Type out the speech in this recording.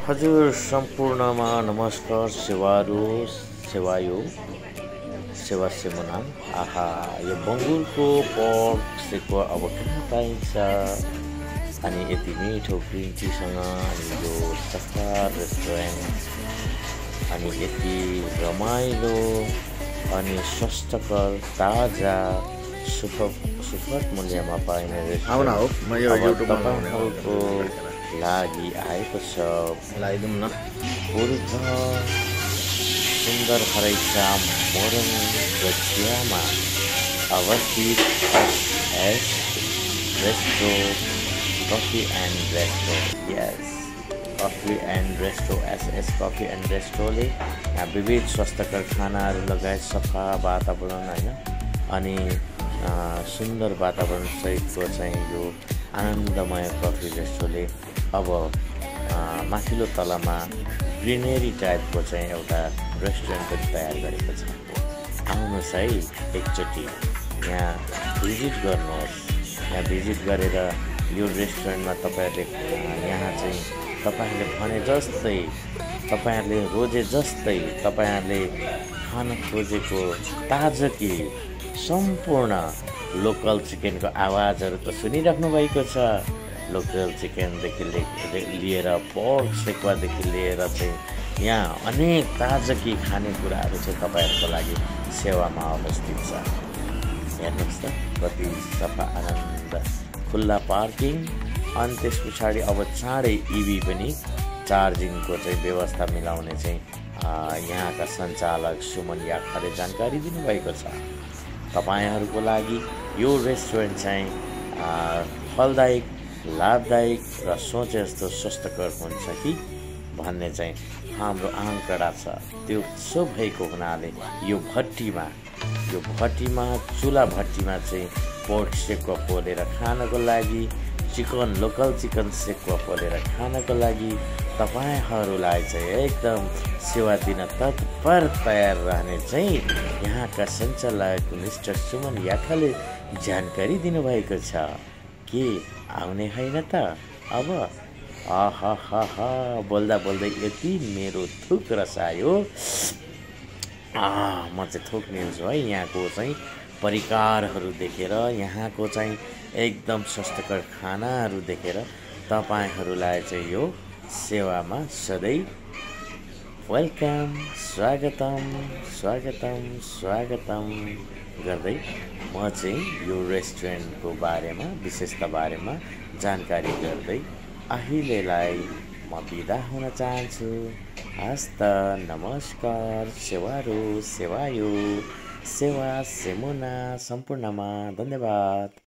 हजुर सम्पूर्णमा नमस्कार सेवायो सेवा सेमुना आहा यो बङ्गुरको पर्क सेको अब कहाँ पाइन्छ अनि यति मिठो ग्रिन टीसँग अनि यो सफा रेस्टुरेन्ट अनि यति रमाइलो अनि स्वस्थकर ताजा सुपथ मूल्यमा पाइने रेस्टुरेन्टको लागि आएको छ। लगाइदिउँ न पूर्व सुन्दर खरैचा मोरङ गछियामा अवस्थित S resto coffee and resto coffee and resto SS coffee and रेस्टोले विविध स्वास्थ्यकर खानाहरू लगायत सफा वातावरण होइन अनि सुन्दर वातावरण सहितको चाहिँ यो आनन्दमय कफी रेस्टोले अब माथिल्लो तलामा ग्रिनेरी टाइपको चाहिँ एउटा रेस्टुरेन्ट पनि तयार गरेको छ। आउनुहोस् है एकचोटि यहाँ भिजिट गर्नुहोस्। यहाँ भिजिट गरेर यो रेस्टुरेन्टमा तपाईँहरूले यहाँ चाहिँ तपाईँहरूले भने जस्तै तपाईँहरूले रोजे जस्तै तपाईँहरूले खान खोजेको ताजगी सम्पूर्ण लोकल चिकनको आवाजहरू त सुनिराख्नु भएको छ। लोकल चिकनदेखि लिएर पोर्क सेक्वादेखि लिएर चाहिँ यहाँ अनेक ताजगी खानेकुराहरू चाहिँ तपाईँहरूको लागि सेवामा अवस्थित छ। हेर्नुहोस् त कति सफा आनन्द खुल्ला पार्किङ अनि त्यस पछाडि अब चाँडै इभी पनि चार्जिङको चाहिँ व्यवस्था मिलाउने चाहिँ यहाँका सञ्चालक सुमन याखाले जानकारी दिनुभएको छ। तपाईँहरूको लागि यो रेस्टुरेन्ट चाहिँ फलदायक लाभदायक र सोचे जस्तो स्वस्थकर हुन्छ कि भन्ने चाहिँ हाम्रो आँकडा छ। त्यो सो भएको हुनाले यो भट्टीमा चुला भट्टीमा चाहिँ पोर्क सेक्वा पोलेर खानको लागि चिकन लोकल चिकन सेक्वा पोलेर खानको लागि तपाईँहरूलाई चाहिँ एकदम सेवा दिन तत्पर तयार रहने चाहिँ यहाँका सञ्चालक मिस्टर सुमन याखाले जानकारी दिनुभएको छ। के आउने होइन त अब आहा बोल्दा बोल्दै यति मेरो थुक रसायो। म चाहिँ थुक्नेछु है यहाँको चाहिँ परिकारहरू देखेर यहाँको चाहिँ एकदम स्वस्थकर खानाहरू देखेर तपाईँहरूलाई चाहिँ यो सेवामा सधैँ वेलकम स्वागतम गर्दै म चाहिँ यो रेस्टुरेन्टको बारेमा विशेषता बारेमा जानकारी गर्दै अहिलेलाई म बिदा हुन चाहन्छु। हस्त नमस्कार सेवायो सेवा सेमुना सम्पूर्णमा धन्यवाद।